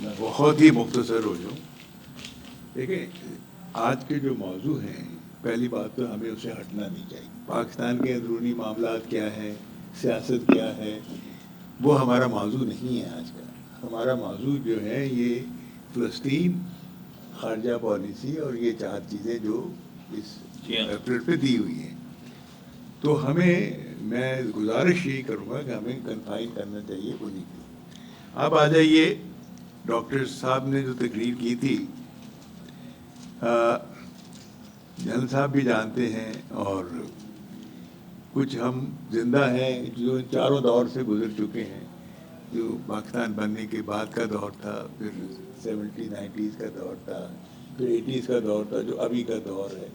میں بہت ہی مختصر ہو جاؤں. دیکھیں آج کے جو موضوع ہیں، پہلی بات تو ہمیں اسے ہٹنا نہیں چاہیے. پاکستان کے اندرونی معاملات کیا ہے، سیاست کیا ہے، وہ ہمارا موضوع نہیں ہے آج کا. ہمارا موضوع جو ہے یہ فلسطین، خارجہ پالیسی اور یہ 4 چیزیں جو اس اپریل پہ دی ہوئی ہیں. تو میں گزارش یہی کروں گا کہ ہمیں کنفائن کرنا چاہیے انہیں کی. اب آ جائیے ڈاکٹر صاحب نے جو تقریر کی تھی، جنرل صاحب بھی جانتے ہیں اور کچھ ہم زندہ ہیں جو چاروں دور سے گزر چکے ہیں. جو پاکستان بننے کے بعد کا دور تھا، پھر 70-90s کا دور تھا، پھر 80s کا دور تھا، جو ابھی کا دور ہے.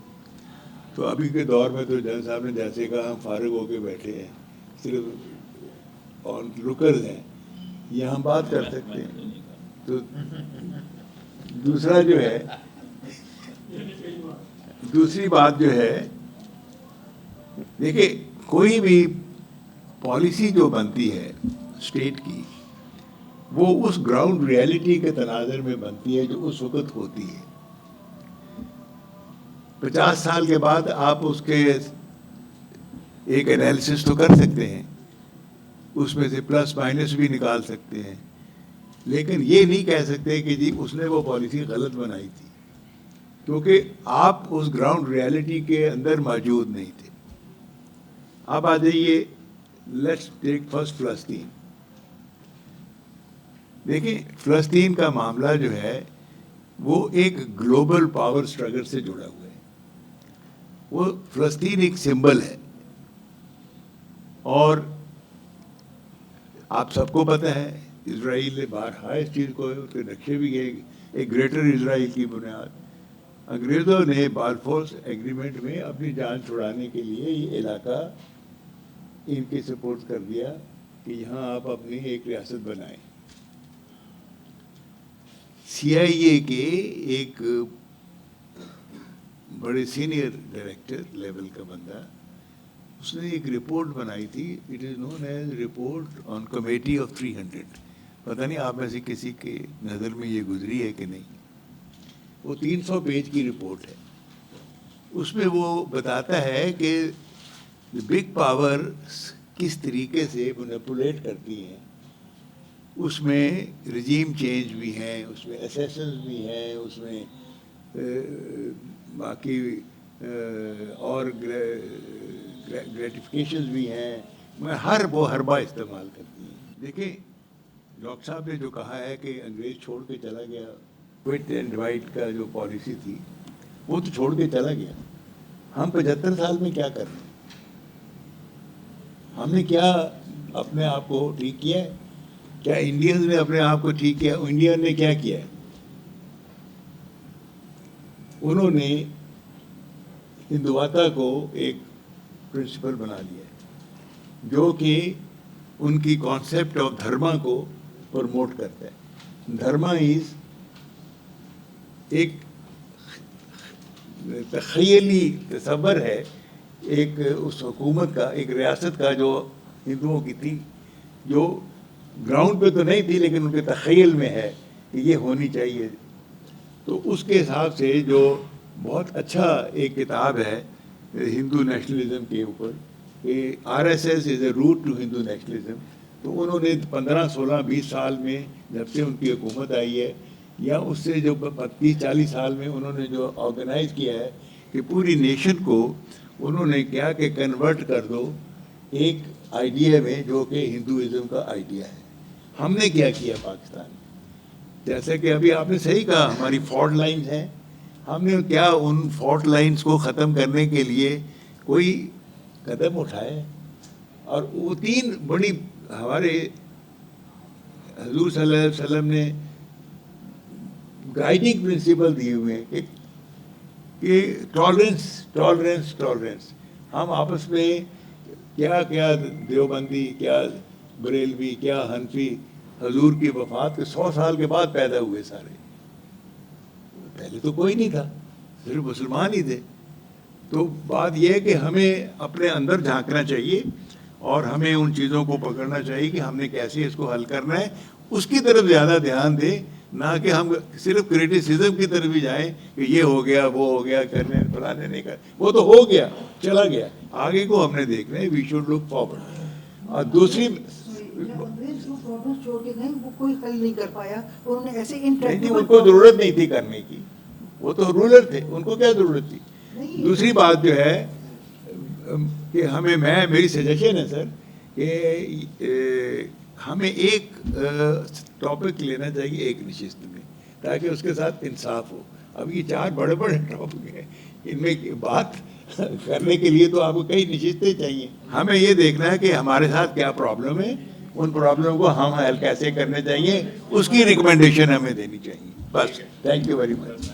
تو ابھی کے دور میں تو جنرل صاحب نے جیسے کہا ہم فارغ ہو کے بیٹھے ہیں، صرف آن لوکرز ہیں، یہ ہم بات کر سکتے ہیں. تو دوسری بات جو ہے دیکھیں کوئی بھی پالیسی جو بنتی ہے اسٹیٹ کی، وہ اس گراؤنڈ ریئلٹی کے تناظر میں بنتی ہے جو اس وقت ہوتی ہے. 50 سال کے بعد آپ اس کے ایک انالیسس تو کر سکتے ہیں، اس میں سے پلس مائنس بھی نکال سکتے ہیں، لیکن یہ نہیں کہہ سکتے کہ جی اس نے وہ پالیسی غلط بنائی تھی، کیونکہ آپ اس گراؤنڈ ریئلٹی کے اندر موجود نہیں تھے. اب آ جائیے لیٹس ٹیک فرسٹ فلسطین. دیکھیں فلسطین کا معاملہ جو ہے وہ ایک گلوبل پاور اسٹرگل سے جڑا ہوا ہے. وہ فلسطین ایک سمبل ہے، اور آپ سب کو پتہ ہے اسرائیل نے بارہا اس چیز کو اس کے نقشے بھی گئے، ایک گریٹر اسرائیل کی بنیاد. انگریزوں نے بالفور ایگریمنٹ میں اپنی جان چھڑانے کے لیے یہ علاقہ ان کی سپورٹ کر دیا کہ یہاں آپ اپنی ایک ریاست بنائیں. سی آئی اے کے ایک بڑے سینئر ڈائریکٹر لیول کا بندہ، اس نے ایک رپورٹ بنائی تھی، it is known as report on committee of 300. پتہ نہیں آپ میں سے کسی کے نظر میں یہ گزری ہے کہ نہیں. وہ 300 پیج کی رپورٹ ہے. اس میں وہ بتاتا ہے کہ بگ پاور کس طریقے سے مینیپولیٹ کرتی ہیں. اس میں رجیم چینج بھی ہیں، اس میں اسیسنز بھی ہیں، اس میں باقی اور گریٹیفیکیشنز بھی ہیں. میں وہ حربہ استعمال کرتی ہیں. دیکھیں ڈاکٹر صاحب نے جو کہا ہے کہ انگریز چھوڑ کے چلا گیا، کوئٹ اینڈ ڈیوائڈ کا جو پالیسی تھی وہ تو چھوڑ کے چلا گیا. ہم 75 سال میں کیا کر رہے ہیں؟ ہم نے کیا اپنے آپ کو ٹھیک کیا ہے؟ کیا انڈینز نے اپنے آپ کو ٹھیک کیا؟ انڈین نے کیا کیا ہے؟ انہوں نے ہندوتا کو ایک پرنسپل بنا لیا ہے جو کہ ان کی کانسیپٹ آف دھرما کو پروموٹ کرتا ہے. دھرما از ایک تخیلی تصور ہے ایک اس حکومت کا، ایک ریاست کا جو ہندوؤں کی تھی، جو گراؤنڈ پہ تو نہیں تھی لیکن ان کے تخیل میں ہے کہ یہ ہونی چاہیے. تو اس کے حساب سے جو بہت اچھا ایک کتاب ہے ہندو نیشنلزم کے اوپر کہ RSS is a root to Hindu nationalism. تو انہوں نے 15 16 20 سال میں جب سے ان کی حکومت آئی ہے، یا اس سے جو 30 40 سال میں انہوں نے جو آرگنائز کیا ہے کہ پوری نیشن کو انہوں نے کیا کہ کنورٹ کر دو ایک آئیڈیا میں جو کہ ہندوازم کا آئیڈیا ہے. ہم نے کیا کیا پاکستان میں؟ جیسے کہ ابھی آپ نے صحیح کہا ہماری فالٹ لائنز ہیں. ہم نے کیا ان فالٹ لائنز کو ختم کرنے کے لیے کوئی قدم اٹھائے؟ اور وہ 3 بڑی ہمارے حضور صلی اللہ علیہ وسلم نے گائیڈنگ پرنسپل دیے ہوئے ہیں کہ ٹالرنس. ہم آپس میں کیا دیوبندی، کیا بریلوی، کیا حنفی حضور کی وفات کے 100 سال کے بعد پیدا ہوئے سارے. پہلے تو کوئی نہیں تھا، صرف مسلمان ہی تھے. تو بات یہ ہے کہ ہمیں اپنے اندر جھانکنا چاہیے اور ہمیں ان چیزوں کو پکڑنا چاہیے کہ ہم نے کیسے اس کو حل کرنا ہے. اس کی طرف زیادہ دھیان دیں نہ کہ ہم صرف کریٹیسزم کی طرف بھی جائیں کہ یہ ہو گیا وہ ہو گیا کرنے فلانے نہیں کر, وہ تو ہو گیا چلا گیا, آگے کو ہم نے دیکھنا ہے. We should look forward. اور دوسری چھوڑ کے گئے وہ کوئی حل نہیں کر پایا, اور انہیں ایسے ان کو ضرورت نہیں تھی کرنے کی, وہ تو رولر تھے, ان کو کیا ضرورت تھی. دوسری بات جو ہے کہ ہمیں میری سجیشن ہے سر کہ ہمیں ایک ٹاپک لینا چاہیے ایک نشست میں, تاکہ اس کے ساتھ انصاف ہو. اب یہ 4 بڑے بڑے ٹاپک ہیں, ان میں بات کرنے کے لیے تو آپ کو کئی نشستیں چاہیے. ہمیں یہ دیکھنا ہے کہ ہمارے ساتھ کیا پرابلم ہے, ان پرابلم کو ہم حل کیسے کرنے چاہیے, اس کی ریکمنڈیشن ہمیں دینی چاہیے. بس, تھینک یو ویری مچ.